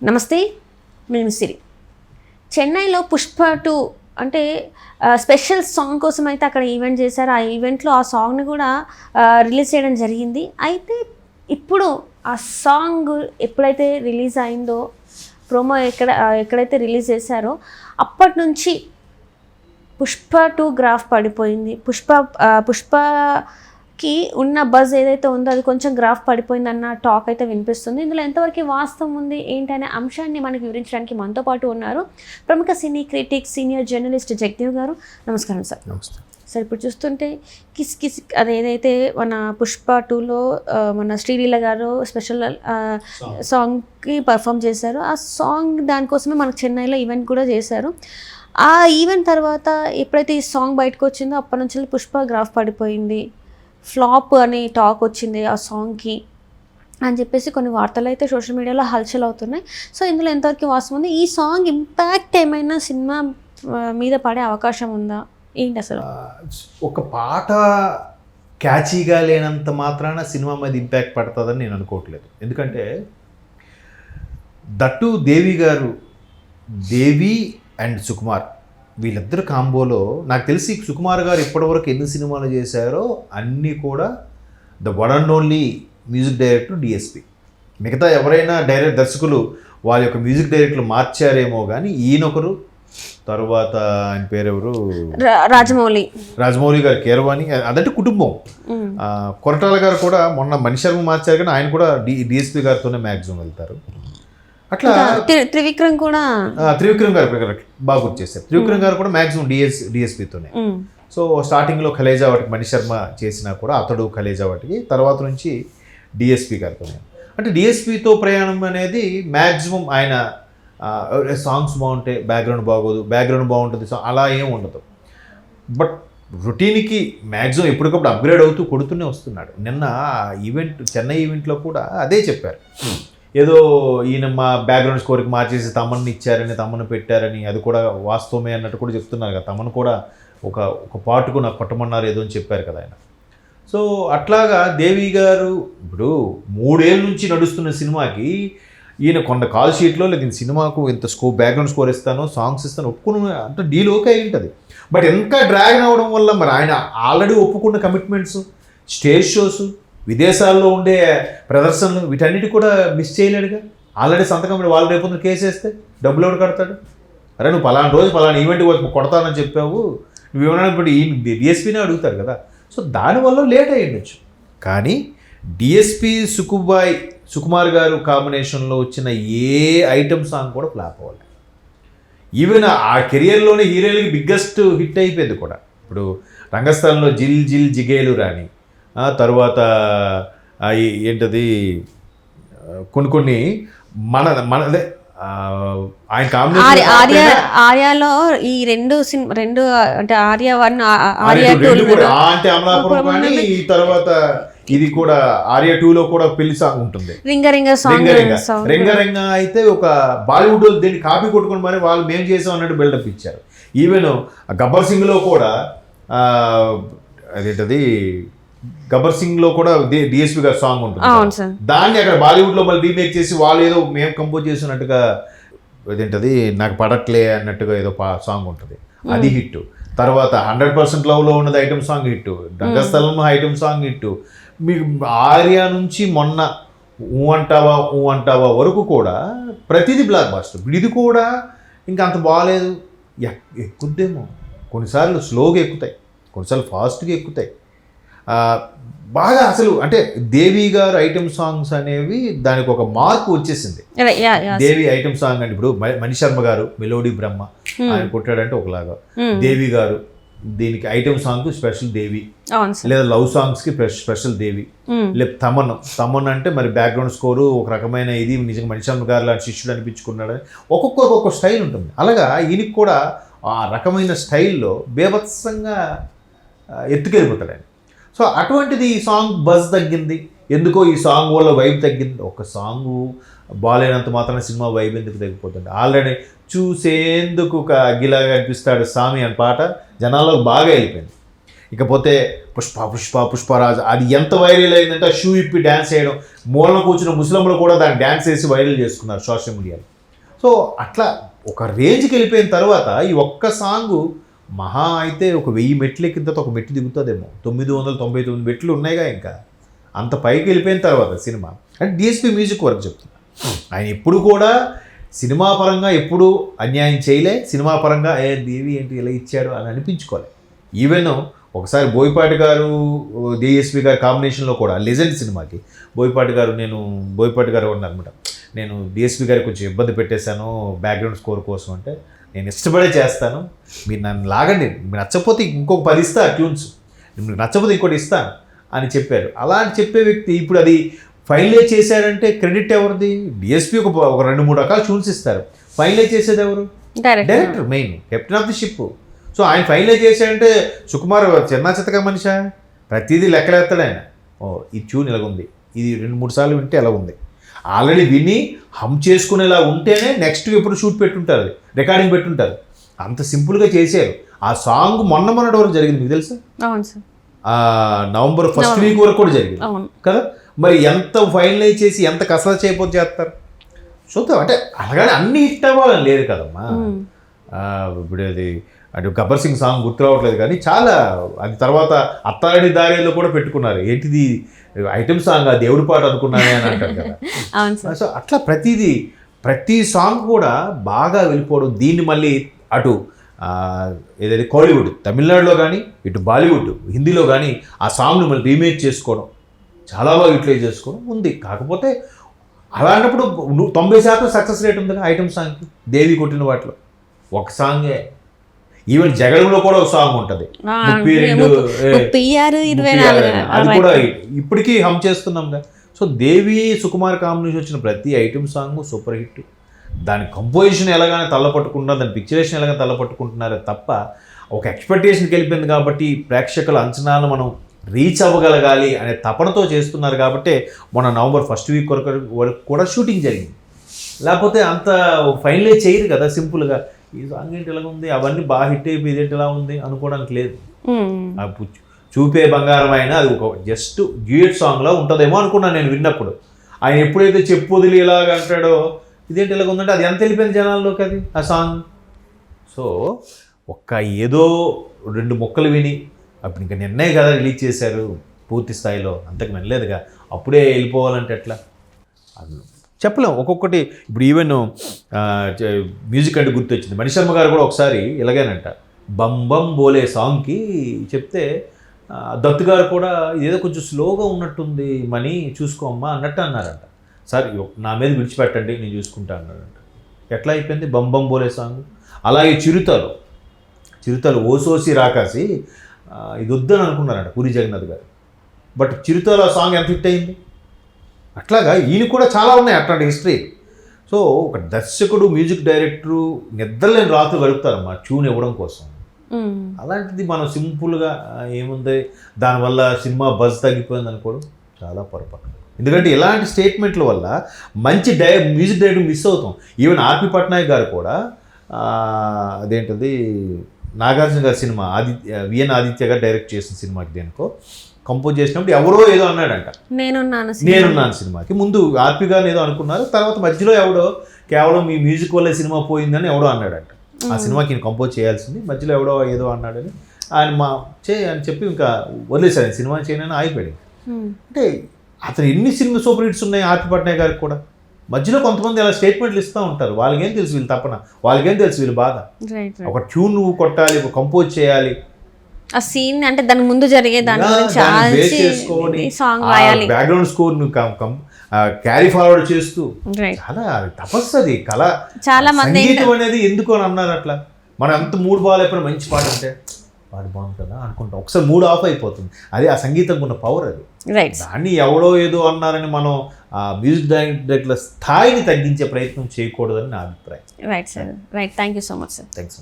నమస్తే, నేను సిరి. చెన్నైలో పుష్ప 2 అంటే స్పెషల్ సాంగ్ కోసం అయితే అక్కడ ఈవెంట్ చేశారు. ఆ ఈవెంట్లో ఆ సాంగ్ని కూడా రిలీజ్ చేయడం జరిగింది. అయితే ఇప్పుడు ఆ సాంగ్ ఎప్పుడైతే రిలీజ్ అయిందో, ప్రోమో ఎక్కడైతే రిలీజ్ చేశారో అప్పటి నుంచి పుష్ప 2 గ్రాఫ్ పడిపోయింది. పుష్పకి ఉన్న బజ్ ఏదైతే ఉందో అది కొంచెం గ్రాఫ్ పడిపోయిందన్న టాక్ అయితే వినిపిస్తుంది. ఇందులో ఎంతవరకు వాస్తవం ఉంది ఏంటనే అంశాన్ని మనకు వివరించడానికి మనతో పాటు ఉన్నారు ప్రముఖ సినీ క్రిటిక్, సీనియర్ జర్నలిస్ట్ జగదేవ్ గారు. నమస్కారం సార్. నమస్తే సార్. ఇప్పుడు చూస్తుంటే కిస్ కిస్ అది ఏదైతే మన పుష్ప 2లో మన శ్రీలీల గారు స్పెషల్ సాంగ్కి పర్ఫామ్ చేశారు. ఆ సాంగ్ దానికోసమే మనకు చెన్నైలో ఈవెంట్ కూడా చేశారు. ఆ ఈవెంట్ తర్వాత ఎప్పుడైతే ఈ సాంగ్ బయటకు వచ్చిందో అప్పటి నుంచి పుష్ప గ్రాఫ్ పడిపోయింది, ఫ్లాప్ అని టాక్ వచ్చింది ఆ సాంగ్కి అని చెప్పేసి కొన్ని వార్తలు అయితే సోషల్ మీడియాలో హల్చల్ అవుతున్నాయి. సో ఇందులో ఎంతవరకు వాస్తవం ఉంది? ఈ సాంగ్ ఇంపాక్ట్ ఏమైనా సినిమా మీద పడే అవకాశం ఉందా ఏంటి అసలు? ఒక పాట క్యాచీగా లేనంత మాత్రాన సినిమా మీద ఇంపాక్ట్ పడుతుందని నేను అనుకోవట్లేదు. ఎందుకంటే దట్టు దేవి అండ్ సుకుమార్ వీళ్ళిద్దరు కాంబోలో నాకు తెలిసి సుకుమార్ గారు ఇప్పటివరకు ఎన్ని సినిమాలు చేశారో అన్నీ కూడా the one and only music director DSP. మిగతా ఎవరైనా దర్శకులు వాళ్ళ యొక్క మ్యూజిక్ డైరెక్టర్లు మార్చారేమో కానీ ఈయనొకరు, తర్వాత ఆయన పేరెవరు, రాజమౌళి గారు కీరవాణి, అదంటే కుటుంబం. కొరటాల గారు కూడా మొన్న మణిశర్మ మార్చారు కానీ ఆయన కూడా డిఎస్పి గారితోనే మ్యాక్సిమం వెళ్తారు. అట్లా త్రివిక్రమ్ గారు బాగా గుర్తు చేశారు. త్రివిక్రమ్ గారు కూడా మ్యాక్సిమం డిఎస్పితోనే. సో స్టార్టింగ్లో ఖలేజా వాటికి మణిశర్మ చేసినా కూడా అతడు ఖలేజా వాటికి, తర్వాత నుంచి డిఎస్పి గారితోనే. అంటే డిఎస్పితో ప్రయాణం అనేది మ్యాక్సిమం ఆయన సాంగ్స్ బాగుంటే బ్యాక్గ్రౌండ్ బాగోదు, బ్యాక్గ్రౌండ్ బాగుంటుంది, అలా ఏం ఉండదు. బట్ రొటీన్కి మ్యాక్సిమం ఎప్పటికప్పుడు అప్గ్రేడ్ అవుతూ కొడుతూనే వస్తున్నాడు. నిన్న చెన్నై ఈవెంట్లో కూడా అదే చెప్పారు. ఏదో ఈయన మా బ్యాక్గ్రౌండ్ స్కోర్కి మార్చేసి తమన్ని ఇచ్చారని, తమను పెట్టారని, అది కూడా వాస్తవమే అన్నట్టు కూడా చెప్తున్నారు కదా. తమను కూడా ఒక పాటుకు నాకు కొట్టమన్నారు ఏదో అని చెప్పారు కదా ఆయన. సో అట్లాగా దేవి గారు ఇప్పుడు 3 ఏళ్ళ నుంచి నడుస్తున్న సినిమాకి ఈయన కొంత కాల్ షీట్లో లేదు సినిమాకు ఇంత బ్యాక్గ్రౌండ్ స్కోర్ ఇస్తాను, సాంగ్స్ ఇస్తాను ఒప్పుకుని అంటే డీల్ ఓకే అయి ఉంటుంది. బట్ ఇంకా డ్రాగన్ అవ్వడం వల్ల మరి ఆయన ఆల్రెడీ ఒప్పుకున్న కమిట్మెంట్స్, స్టేజ్ షోస్, విదేశాల్లో ఉండే ప్రదర్శనలు, వీటన్నిటి కూడా మిస్ చేయలేడుగా. ఆల్రెడీ సంతకం వాళ్ళు రేపు కేసు వేస్తే డబ్బులు ఎవడు కడతాడు? అరే నువ్వు పలానా రోజు పలానా ఈవెంట్కి కొడతానని చెప్పావు, నువ్వేమన్నా ఇప్పుడు ఈ డిఎస్పీనే అడుగుతారు కదా. సో దానివల్ల లేట్ అయ్యి ఉండొచ్చు. కానీ డిఎస్పి సుకుమార్ గారు కాంబినేషన్లో వచ్చిన ఏ ఐటమ్ సాంగ్ కూడా ఫ్లాప్ అవ్వాలి. ఈవెన్ ఆ కెరియర్లోనే హీరోయిన్కి బిగ్గెస్ట్ హిట్ అయిపోయింది కూడా. ఇప్పుడు రంగస్థలంలో జిల్ జిల్ జిగేలు రాని, తర్వాత ఏంటది కొన్ని మనదే ఆయన కాంబినేషన్ ఆర్యాలో ఈ రెండు అంటే ఆర్య 1 ఆర్య 2 అంటే అమలాపురం కానీ, తర్వాత ఇది కూడా ఆర్య 2లో కూడా పెళ్లి సాంగ్ ఉంటుంది, రింగ అయితే ఒక బాలీవుడ్ దీన్ని కాపీ కొట్టుకుని మరి వాళ్ళు మేము చేసాం అన్నట్టు బిల్డప్ ఇచ్చారు. ఈవెన్ గబ్బర్ సింగ్లో కూడా అదేంటది గబ్బర్ సింగ్లో కూడా డిఎస్పి గారి సాంగ్ ఉంటుంది, దాన్ని అక్కడ బాలీవుడ్లో మళ్ళీ రీమేక్ చేసి వాళ్ళు ఏదో మేము కంపోజ్ చేసినట్టుగా అదేంటది నాకు పడట్లే అన్నట్టుగా ఏదో సాంగ్ ఉంటుంది, అది హిట్. తర్వాత 100% లవ్లో ఉన్నది ఐటమ్ సాంగ్ హిట్, రంగస్థలం ఐటమ్ సాంగ్ హిట్. మీకు ఆర్య నుంచి మొన్న ఊ అంటావా వరకు కూడా ప్రతిదీ బ్లాక్ బాస్టర్. ఇది కూడా ఇంకా అంత బాగాలేదు, ఎక్కుద్దేమో, కొన్నిసార్లు స్లోగా ఎక్కుతాయి, కొన్నిసార్లు ఫాస్ట్గా ఎక్కుతాయి. బాగా అసలు అంటే దేవి గారు ఐటమ్ సాంగ్స్ అనేవి దానికి ఒక మార్పు వచ్చేసింది. దేవి ఐటమ్ సాంగ్ అంటే ఇప్పుడు మణిశర్మ గారు మెలోడీ బ్రహ్మ ఆయన కొట్టాడంటే ఒకలాగా, దేవి గారు దీనికి ఐటమ్ సాంగ్ స్పెషల్ దేవి, లేదా లవ్ సాంగ్స్ కి స్పెషల్ దేవి, లేదా తమన్ అంటే మరి బ్యాక్గ్రౌండ్ స్కోరు ఒక రకమైన ఇది నిజంగా మణిశర్మ గారు లాంటి శిష్యుడు అనిపించుకున్నాడు. ఒక్కొక్క స్టైల్ ఉంటుంది. అలాగా ఈయనకి కూడా ఆ రకమైన స్టైల్లో బేభత్సంగా ఎత్తుకెళ్ళిపోతాడు ఆయన. సో అటువంటిది ఈ సాంగ్ బజ్ తగ్గింది. ఎందుకో ఈ సాంగ్ వల్ల వైబ్ తగ్గింది. ఒక సాంగ్ బాగాలేనంత మాత్రం సినిమా వైబ్ ఎందుకు తగ్గిపోతుంది? ఆల్రెడీ చూసేందుకు ఒక అగ్గిలాగా అనిపిస్తాడు స్వామి అని పాట జనాల్లో బాగా వెళ్ళిపోయింది. ఇకపోతే పుష్పరాజ్ అది ఎంత వైరల్ అయిందంటే షూ ఇప్పి డ్యాన్స్ చేయడం, మూలన కూర్చున్న ముస్లింలు కూడా దాన్ని డ్యాన్స్ వేసి వైరల్ చేసుకున్నారు సోషల్ మీడియాలో. సో అట్లా ఒక రేంజ్కి వెళ్ళిపోయిన తర్వాత ఈ ఒక్క సాంగు మహా అయితే ఒక 1000 మెట్లు ఎక్కిన తర్వాత ఒక మెట్టు దిగుతుందేమో, 999 మెట్లు ఉన్నాయిగా. ఇంకా అంత పైకి వెళ్ళిపోయిన తర్వాత సినిమా అంటే డిఎస్పి మ్యూజిక్ వర్క్ చెప్తున్నా. ఆయన ఎప్పుడు కూడా సినిమా పరంగా ఎప్పుడు అన్యాయం చేయలే, సినిమా పరంగా దేవి ఏంటి ఇలా ఇచ్చాడు అని అనిపించుకోలే. ఈవెన్ ఒకసారి బోయపాటి గారు డిఎస్పి గారి కాంబినేషన్లో కూడా లెజెండ్ సినిమాకి బోయపాటి గారు ఉన్నారనమాట, నేను డిఎస్పి గారికి కొంచెం ఇబ్బంది పెట్టేశాను బ్యాక్గ్రౌండ్ స్కోర్ కోసం అంటే, నేను ఇష్టపడే చేస్తాను, మీరు నన్ను లాగండి, మీరు నచ్చకపోతే ఇంకొక 10 ఇస్తా ట్యూన్స్, మీకు నచ్చకపోతే ఇంకోటి ఇస్తాను అని చెప్పారు. అలా అని చెప్పే వ్యక్తి ఇప్పుడు అది ఫైనలైజ్ చేశారంటే క్రెడిట్ ఎవరిది? డిఎస్పి ఒక 2-3 రకాల ట్యూన్స్ ఇస్తారు, ఫైనలైజ్ చేసేది ఎవరు? Director, main captain of the ship. So ఆయన ఫైనలైజ్ చేశాడంటే సుకుమార్ చిన్న చిత్తగా మనిషా, ప్రతిదీ లెక్కలేస్తాడు ఆయన. ఈ ట్యూన్ ఇలాగుంది, ఇది 2-3 సార్లు వింటే ఎలా ఉంది, ఆల్రెడీ విని హమ్ చేసుకునేలా ఉంటేనే నెక్స్ట్ ఎప్పుడు షూట్ పెట్టుంటారు, రికార్డింగ్ పెట్టుంటారు. అంత సింపుల్గా చేశారు. ఆ సాంగ్ మొన్నటి వరకు జరిగింది, మీకు తెలుసా? అవును సార్, నవంబర్ 1st వీక్ వరకు కూడా జరిగింది కదా. మరి ఎంత ఫైనలైజ్ చేసి ఎంత కసరత్ చేయకపోతే చేస్తారు. సో అంటే అలాగని అన్ని హిట్ అవ్వాలని లేదు కదమ్మా. ఇప్పుడు అది అంటే గబ్బర్ సింగ్ సాంగ్ గుర్తు రావట్లేదు కానీ చాలా, అది తర్వాత అత్తాడి దారిలో కూడా పెట్టుకున్నారు, ఏంటిది ఐటమ్ సాంగ్ ఆ దేవుడి పాట అనుకున్నానే అని అంటారు కదా. సో అట్లా ప్రతి సాంగ్ కూడా బాగా వెళ్ళిపోవడం, దీన్ని మళ్ళీ అటు ఏదైతే కోలీవుడ్ తమిళనాడులో కానీ ఇటు బాలీవుడ్ హిందీలో కానీ ఆ సాంగ్ను మళ్ళీ రీమేక్ చేసుకోవడం, చాలా బాగా యూటిలైజ్ చేసుకోవడం ఉంది. కాకపోతే అలాంటప్పుడు 90% సక్సెస్ రేట్ ఉంది ఐటమ్ సాంగ్కి. దేవి కొట్టిన వాటిలో ఒక సాంగే, ఈవెన్ జగడంలో కూడా ఒక సాంగ్ ఉంటుంది 32 అది కూడా ఇప్పటికీ హమ్ చేస్తున్నాంగా. సో దేవి సుకుమార్ కాంబినేషన్ వచ్చిన ప్రతి ఐటమ్ సాంగ్ సూపర్ హిట్. దాని కంపోజిషన్ ఎలాగానే తల్లపట్టుకుంటున్నారు, దాని పిక్చరేషన్ ఎలాగ తల్లపట్టుకుంటున్నారే తప్ప ఒక ఎక్స్పెక్టేషన్కి వెళ్ళిపోయింది కాబట్టి ప్రేక్షకుల అంచనాలు మనం రీచ్ అవ్వగలగాలి అనే తపనతో చేస్తున్నారు కాబట్టి మొన్న నవంబర్ 1st వీక్ వరకు కూడా షూటింగ్ జరిగింది. లేకపోతే అంత ఫైనలైజ్ చేయరు కదా సింపుల్గా, ఈ సాంగ్ ఏంటి ఇలా ఉంది, అవన్నీ బాగా హిట్ అయిపోయి ఇదేంటి ఇలా ఉంది అనుకోవడానికి లేదు. చూపే బంగారం అయినా అది ఒక జస్ట్ డ్యూయట్ సాంగ్లో ఉంటుందేమో అనుకున్నాను నేను విన్నప్పుడు. ఆయన ఎప్పుడైతే చెప్పు వదిలి ఇలాగ అంటాడో ఇదేంటి ఇలాగ ఉందంటే అది ఎంత వెళ్ళిపోయింది జనాల్లోకి అది ఆ సాంగ్. సో ఒక్క ఏదో 2 ముక్కలు విని అప్పుడు ఇంకా నిన్నే కదా రిలీజ్ చేశారు పూర్తి స్థాయిలో, అంతకు వినలేదుగా, అప్పుడే వెళ్ళిపోవాలంటే ఎట్లా చెప్పలేం. ఒక్కొక్కటి ఇప్పుడు ఈవెన్ మ్యూజిక్ అంటే గుర్తొచ్చింది, మణిశర్మ గారు కూడా ఒకసారి ఇలాగేనంట బం బం బోలే సాంగ్కి చెప్తే దత్తు గారు కూడా ఇదేదో కొంచెం స్లోగా ఉన్నట్టుంది మనీ చూసుకోమ్మా అన్నట్టు అన్నారంట. సార్ నా మీద విడిచిపెట్టండి నేను చూసుకుంటా అన్నారంట. ఎట్లా అయిపోయింది బం బం బోలే సాంగ్. అలాగే చిరుతలు ఓసోసి రాకాసి ఇది వద్దని అనుకున్నారంట పూరి జగన్నాథ్ గారు, బట్ చిరుతలో సాంగ్ ఎంత హిట్ అయింది. అట్లాగా ఈయన కూడా చాలా ఉన్నాయి అట్లాంటి హిస్టరీ. సో ఒక దర్శకుడు మ్యూజిక్ డైరెక్టరు నిద్రలేని రాత్రులు గడుపుతారమ్మా ట్యూన్ ఇవ్వడం కోసం. అలాంటిది మనం సింపుల్గా ఏముంది దానివల్ల సినిమా బజ్ తగ్గిపోయింది అనుకోవడం చాలా పొరపాటు. ఎందుకంటే ఇలాంటి స్టేట్మెంట్ల వల్ల మంచి మ్యూజిక్ డైరెక్టర్ మిస్ అవుతాం. ఈవెన్ ఆర్పి పట్నాయక్ గారు కూడా అదేంటది నాగార్జున గారి సినిమా విఎన్ ఆదిత్య గారు డైరెక్ట్ చేసిన సినిమాకి దేనికో కంపోజ్ చేసినప్పుడు ఎవరో ఏదో అన్నాడంట, నేనున్నాను సినిమాకి. ముందు ఆర్పి గారిని ఏదో అనుకున్నారు, తర్వాత మధ్యలో ఎవడో కేవలం మీ మ్యూజిక్ వల్ల సినిమా పోయిందని ఎవడో అన్నాడంట. ఆ సినిమాకి నేను కంపోజ్ చేయాల్సింది, మధ్యలో ఎవడో ఏదో అన్నాడని ఆయన అని చెప్పి ఇంకా వదిలేశారు, సినిమా చేయనని ఆగిపోయాడు. అంటే అతను ఎన్ని సినిమా సూపర్ హిట్స్ ఉన్నాయి ఆర్పి పట్నాయక్ గారికి కూడా. మధ్యలో కొంతమంది అలా స్టేట్మెంట్లు ఇస్తూ ఉంటారు, వాళ్ళకేం తెలుసు వీళ్ళు తప్పన, వాళ్ళకేం తెలుసు వీళ్ళు బాధ. ఒక ట్యూన్ నువ్వు కొట్టాలి, ఒక కంపోజ్ చేయాలి, ఆ సీన్ అంటే దాని ముందు జరిగే దాని గురించి సాంగ్ రాయాలి, బ్యాక్గ్రౌండ్ స్కోర్ క్యారీ ఫార్వర్డ్ చేస్తూ చాలా తపస్సు అది కళ. చాలా మంది సంగీతం అనేది ఎందుకు అని అన్నారు అట్లా. మనం ఎంత మూడ్ బాగాలేకపోయినా మంచి పాట అంటే పాట బాగుంది కదా అనుకుంటాం, ఒకసారి మూడ్ ఆఫ్ అయిపోతుంది. అదే ఆ సంగీతం ఉన్న పవర్ అది. దాన్ని ఎవడో ఏదో అన్నారని మనం ఆ మ్యూజిక్ డైరెక్టర్ల స్థాయిని తగ్గించే ప్రయత్నం చేయకూడదని నా అభిప్రాయం. Right sir, right. Thank you so much sir. Thanks.